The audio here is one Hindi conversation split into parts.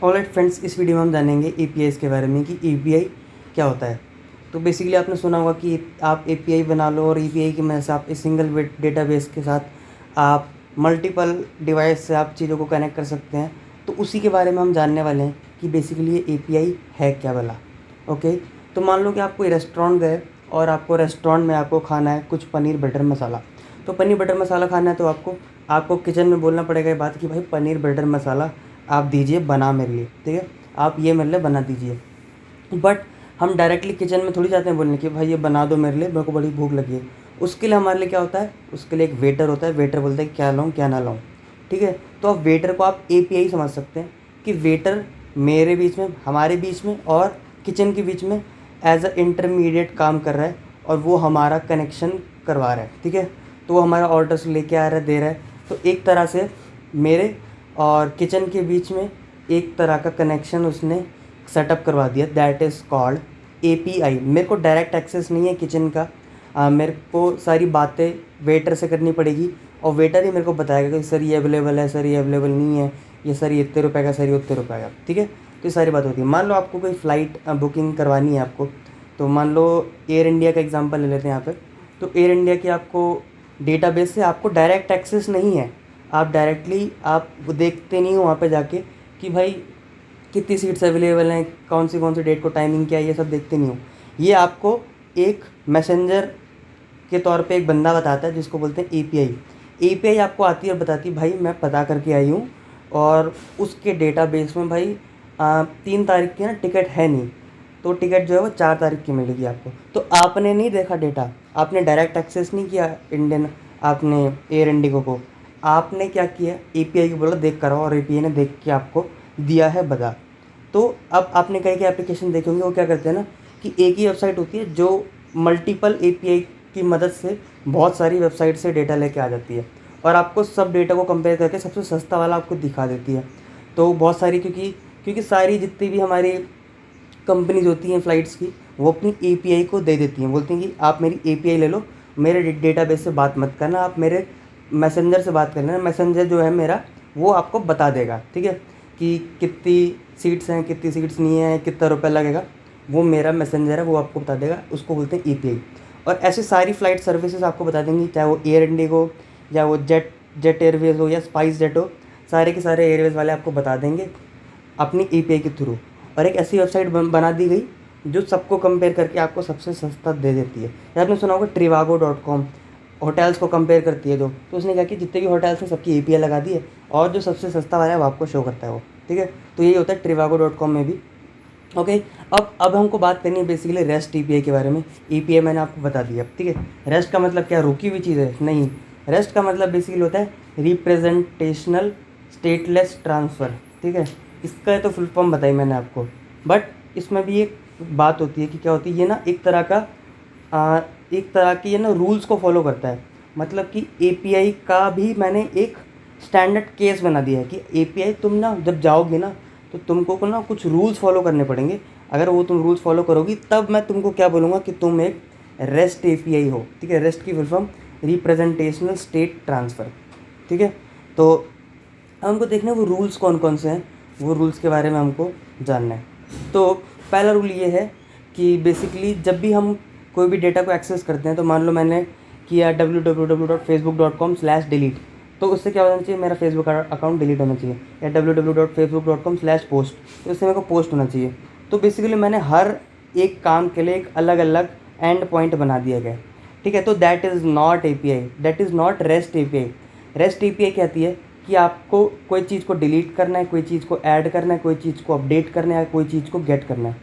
ऑलराइट फ्रेंड्स, इस वीडियो में हम जानेंगे एपीआईज़ के बारे में कि एपीआई क्या होता है। तो बेसिकली आपने सुना होगा कि आप एपीआई बना लो और एपीआई की मदद से आप इस सिंगल डेटाबेस के साथ आप मल्टीपल डिवाइस से आप चीज़ों को कनेक्ट कर सकते हैं। तो उसी के बारे में हम जानने वाले हैं कि बेसिकली ये एपीआई है क्या भला। ओके, तो मान लो कि आप कोई रेस्टोरेंट गए और आपको रेस्टोरेंट में आपको खाना है कुछ पनीर बटर मसाला। तो पनीर बटर मसाला खाना है तो आपको आपको किचन में बोलना पड़ेगा ये बात कि भाई पनीर बटर मसाला आप दीजिए बना मेरे लिए, ठीक है, आप ये मेरे लिए बना दीजिए। बट हम डायरेक्टली किचन में थोड़ी जाते हैं बोलने कि भाई ये बना दो मेरे लिए, मेरे को बड़ी भूख लगी है। उसके लिए हमारे लिए क्या होता है, उसके लिए एक वेटर होता है। वेटर बोलता है क्या लाऊं क्या ना लाऊं, ठीक है। तो अब वेटर को आप एपीआई समझ सकते हैं कि वेटर मेरे बीच में, हमारे बीच में और किचन के बीच में एज अ इंटरमीडिएट काम कर रहा है और वो हमारा कनेक्शन करवा रहा है, ठीक है। तो वो हमारा ऑर्डर्स लेके आ रहा है, दे रहा है। तो एक तरह से मेरे और किचन के बीच में एक तरह का कनेक्शन उसने सेटअप करवा दिया, दैट इज़ कॉल्ड एपीआई। मेरे को डायरेक्ट एक्सेस नहीं है किचन का, मेरे को सारी बातें वेटर से करनी पड़ेगी और वेटर ही मेरे को बताएगा कि सर ये अवेलेबल है, सर ये अवेलेबल नहीं है, ये सर ये इतने रुपए का, सर ये उतने रुपए का, ठीक है। तो ये सारी बात होती है। मान लो आपको कोई फ़्लाइट बुकिंग करवानी है आपको, तो मान लो एयर इंडिया का एग्जांपल ले लेते हैं यहाँ पर। तो एयर इंडिया की आपको डेटाबेस से आपको डायरेक्ट एक्सेस नहीं है। आप डायरेक्टली आप वो देखते नहीं हो वहाँ पे जाके कि भाई कितनी सीट्स अवेलेबल हैं, कौन सी डेट को, टाइमिंग क्या है, ये सब देखते नहीं हो। ये आपको एक मैसेंजर के तौर पे एक बंदा बताता है जिसको बोलते हैं एपीआई। एपीआई आपको आती है और बताती है भाई मैं पता करके आई हूँ और उसके डेटाबेस में भाई 3 तारीख की ना टिकट है नहीं, तो टिकट जो है वो 4 तारीख की मिलेगी आपको। तो आपने नहीं देखा डेटा, आपने डायरेक्ट एक्सेस नहीं किया इंडियन, आपने एयर इंडिगो को, आपने क्या किया, एपीआई को बोला देख करो और एपीआई ने देख के आपको दिया है बता। तो अब आपने कई कई एप्लीकेशन देखे होंगे, वो क्या करते हैं ना कि एक ही वेबसाइट होती है जो मल्टीपल एपीआई की मदद से बहुत सारी वेबसाइट से डेटा लेके आ जाती है और आपको सब डेटा को कंपेयर करके सबसे सस्ता वाला आपको दिखा देती है। तो बहुत सारी, क्योंकि क्योंकि सारी जितनी भी हमारी कंपनीज होती हैं फ़्लाइट्स की, वो अपनी एपीआई को दे देती हैं, बोलती हैं कि आप मेरी एपीआई ले लो, मेरे डेटाबेस से बात मत करना, आप मेरे मैसेंजर से बात करना। मैसेंजर जो है मेरा वो आपको बता देगा, ठीक है, कि कितनी सीट्स हैं, कितनी सीट्स नहीं हैं, कितना रुपया लगेगा। वो मेरा मैसेंजर है, वो आपको बता देगा, उसको बोलते हैं एपीआई। और ऐसी सारी फ़्लाइट सर्विसेज आपको बता देंगी, चाहे वो एयर इंडिगो या वो जेट जेट एयरवेज़ हो या स्पाइस जेट हो, सारे के सारे एयरवेज़ वाले आपको बता देंगे अपनी एपीआई के थ्रू। और एक ऐसी वेबसाइट बना दी गई जो सबको कंपेयर करके आपको सबसे सस्ता दे देती है। या आपने सुना होगा trivago.com, होटल्स को कंपेयर करती है जो, तो उसने क्या किया, जितने भी होटल्स हैं सबकी एपीआई लगा दी है और जो सबसे सस्ता वाला है वो आपको शो करता है वो, ठीक है। तो यही होता है trivago.com में भी। ओके, अब हमको बात करनी है बेसिकली रेस्ट एपीआई के बारे में। एपीआई मैंने आपको बता दिया, ठीक है। रेस्ट का मतलब क्या, रुकी हुई चीज़ है? नहीं, रेस्ट का मतलब बेसिकली होता है रिप्रेजेंटेशनल स्टेटलेस ट्रांसफ़र, ठीक है। इसका तो फुल फॉर्म बताई मैंने आपको, बट इसमें भी एक बात होती है कि क्या होती है ये ना, एक तरह की ये ना रूल्स को फॉलो करता है। मतलब कि एपीआई का भी मैंने एक स्टैंडर्ड केस बना दिया है कि एपीआई तुम ना जब जाओगे ना तो तुमको को ना कुछ रूल्स फॉलो करने पड़ेंगे। अगर वो तुम रूल्स फॉलो करोगी तब मैं तुमको क्या बोलूँगा कि तुम एक रेस्ट एपीआई हो, ठीक है। रेस्ट की full form representational state transfer, ठीक है। तो हमको देखना है वो रूल्स कौन कौन से हैं, वो रूल्स के बारे में हमको जानना है। तो पहला रूल ये है कि बेसिकली जब भी हम कोई भी डेटा को एक्सेस करते हैं, तो मान लो मैंने किया www.facebook.com/delete, तो उससे क्या होना चाहिए, मेरा फेसबुक अकाउंट डिलीट होना चाहिए। या www.facebook.com/post, तो उससे मेरे को पोस्ट होना चाहिए। तो बेसिकली मैंने हर एक काम के लिए एक अलग अलग एंड पॉइंट बना दिया गया, ठीक है। तो that is not API, that is not rest API. Rest API कहती है कि आपको कोई चीज़ को डिलीट करना है, कोई चीज़ को ऐड करना है, कोई चीज़ को अपडेट करना है, कोई चीज़ को गेट करना है।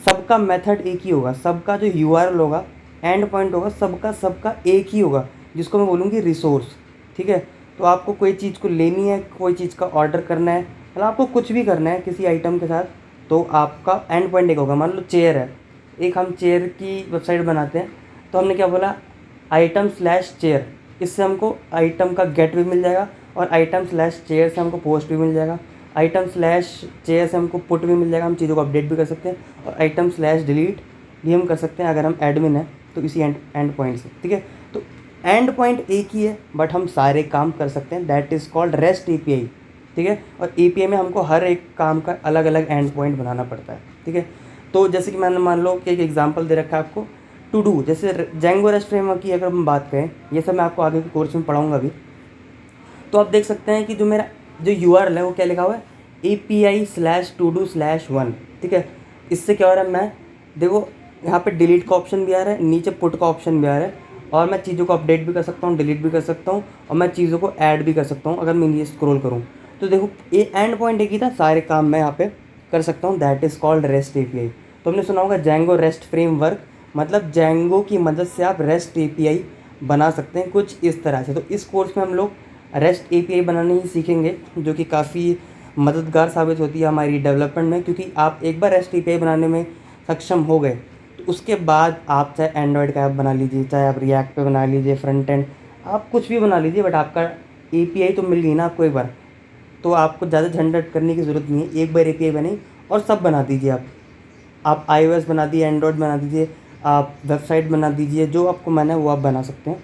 सबका मेथड एक ही होगा, सबका जो यूआरएल होगा, एंड पॉइंट होगा, सबका सबका एक ही होगा, जिसको मैं बोलूँगी रिसोर्स, ठीक है। तो आपको कोई चीज़ को लेनी है, कोई चीज़ का ऑर्डर करना है, मतलब आपको कुछ भी करना है किसी आइटम के साथ, तो आपका एंड पॉइंट एक होगा। मान लो चेयर है, एक हम चेयर की वेबसाइट बनाते हैं, तो हमने क्या बोला, item/चेयर, इससे हमको आइटम का गेट भी मिल जाएगा और item/चेयर से हमको पोस्ट भी मिल जाएगा, item/चेयर से हमको पुट भी मिल जाएगा, हम चीज़ों को अपडेट भी कर सकते हैं, और item/डिलीट भी हम कर सकते हैं अगर हम एडमिन हैं तो इसी एंड पॉइंट से, ठीक है। तो एंड पॉइंट एक ही है बट हम सारे काम कर सकते हैं, that is called rest API, ठीक है। और API में हमको हर एक काम का अलग अलग एंड पॉइंट बनाना पड़ता है, ठीक है। तो जैसे कि मैंने मान लो कि एक एग्जांपल दे रखा है आपको, टू डू, जैसे जेंगो रेस्ट फ्रेमवर्क की अगर हम बात करें, ये सब मैं आपको आगे के कोर्स में पढ़ाऊँगा अभी। तो आप देख सकते हैं कि जो मेरा जो URL है वो क्या लिखा हुआ है, API/todo/1, ठीक है। इससे क्या हो रहा है, मैं देखो यहाँ पे डिलीट का ऑप्शन भी आ रहा है, नीचे पुट का ऑप्शन भी आ रहा है, और मैं चीज़ों को अपडेट भी कर सकता हूँ, डिलीट भी कर सकता हूँ, और मैं चीज़ों को ऐड भी कर सकता हूँ अगर मैं नीचे स्क्रॉल करूँ। तो देखो ये एंड पॉइंट एक ही था, सारे काम मैं यहाँ पे कर सकता हूँ। That is called rest API। तो हमने सुना होगा जेंगो रेस्ट फ्रेमवर्क, मतलब जेंगो की मदद से आप रेस्ट API बना सकते हैं कुछ इस तरह से। तो इस कोर्स में हम लोग रेस्ट API बनाने ही सीखेंगे, जो कि काफ़ी मददगार साबित होती है हमारी डेवलपमेंट में, क्योंकि आप एक बार रेस्ट API बनाने में सक्षम हो गए तो उसके बाद आप चाहे एंड्रॉयड का ऐप बना लीजिए, चाहे आप रिएक्ट पे बना लीजिए फ्रंट एंड, आप कुछ भी बना लीजिए, बट आपका API तो मिल गई ना आपको एक बार, तो आपको ज़्यादा झंझट करने की ज़रूरत नहीं है। एक बार API बनी और सब बना दीजिए आप iOS बना दिए, एंड्रॉयड बना दीजिए, आप वेबसाइट बना दीजिए, जो आपको मन है वो आप बना सकते हैं,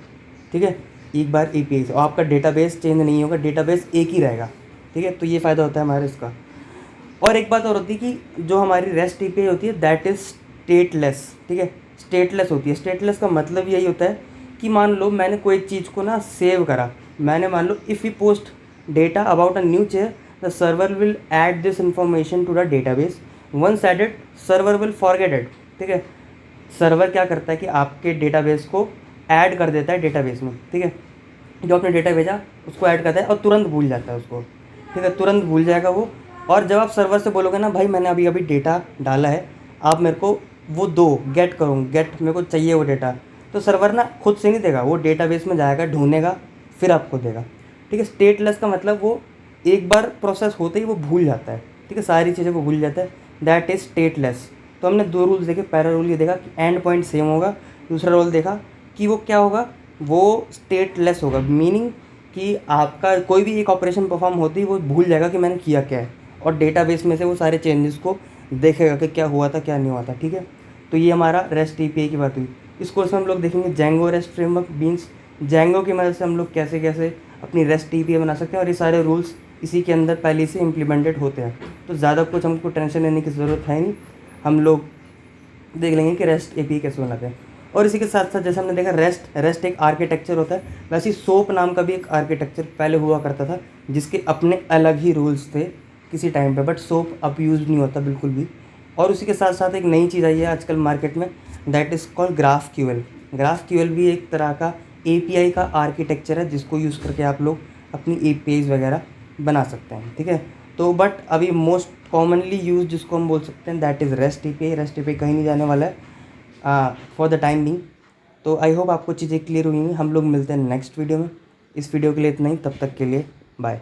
ठीक है, एक बार API से। और आपका डेटाबेस चेंज नहीं होगा, डेटाबेस एक ही रहेगा, ठीक है। तो ये फ़ायदा होता है हमारे इसका। और एक बात और होती है कि जो हमारी रेस्ट API होती है दैट इज़ स्टेटलेस, ठीक है, स्टेटलेस होती है। स्टेटलेस का मतलब यही होता है कि मान लो मैंने कोई चीज़ को ना सेव करा, मैंने मान लो if you post data about a new chair, the server will add this information to the database, once added server will forget it, ठीक है। सर्वर क्या करता है कि आपके डेटाबेस को ऐड कर देता है डेटाबेस में, ठीक है, जो आपने डेटा भेजा उसको ऐड करता है और तुरंत भूल जाता है उसको, ठीक है, तुरंत भूल जाएगा वो। और जब आप सर्वर से बोलोगे ना भाई मैंने अभी अभी डेटा डाला है, आप मेरे को वो दो, गेट करूँ, गेट मेरे को चाहिए वो डेटा, तो सर्वर ना खुद से नहीं देगा, वो डेटाबेस में जाएगा, ढूंढेगा, फिर आपको देगा, ठीक है। स्टेटलेस का मतलब वो एक बार प्रोसेस होते ही वो भूल जाता है, ठीक है, सारी चीज़ें वो भूल जाता है, दैट इज़ स्टेटलेस। तो हमने दो रूल्स देखे, पहला रूल ये देखा कि एंड पॉइंट सेम होगा, दूसरा रूल देखा कि वो क्या होगा, वो स्टेटलेस होगा, मीनिंग कि आपका कोई भी एक ऑपरेशन परफॉर्म होती है वो भूल जाएगा कि मैंने किया क्या है, और डेटाबेस में से वो सारे चेंजेस को देखेगा कि क्या हुआ था क्या नहीं हुआ था, ठीक है। तो ये हमारा रेस्ट API की बात हुई। इस कोर्स में हम लोग देखेंगे Django rest framework, means Django की मदद से हम लोग कैसे कैसे अपनी रेस्ट API बना सकते हैं, और ये सारे रूल्स इसी के अंदर पहले से इम्प्लीमेंटेड होते हैं। तो ज़्यादा कुछ हमको टेंशन लेने की ज़रूरत है नहीं, हम लोग देख लेंगे कि रेस्ट API कैसे बनाते हैं। और इसी के साथ साथ जैसे हमने देखा रेस्ट एक आर्किटेक्चर होता है, वैसे ही सोप नाम का भी एक आर्किटेक्चर पहले हुआ करता था, जिसके अपने अलग ही रूल्स थे किसी टाइम पे, बट सोप अब यूज़ नहीं होता बिल्कुल भी। और उसी के साथ साथ एक नई चीज़ आई है आजकल मार्केट में, that is called GraphQL। GraphQL भी एक तरह का API का आर्किटेक्चर है, जिसको यूज़ करके आप लोग अपनी APIs वगैरह बना सकते हैं, ठीक है। तो बट अभी मोस्ट कॉमनली यूज जिसको हम बोल सकते हैं that is rest API। Rest API कहीं नहीं जाने वाला है फॉर द टाइम बिंग। तो आई होप आपको चीज़ें क्लियर हुई हैं। हम लोग मिलते हैं नेक्स्ट वीडियो में। इस वीडियो के लिए इतना ही, तब तक के लिए बाय।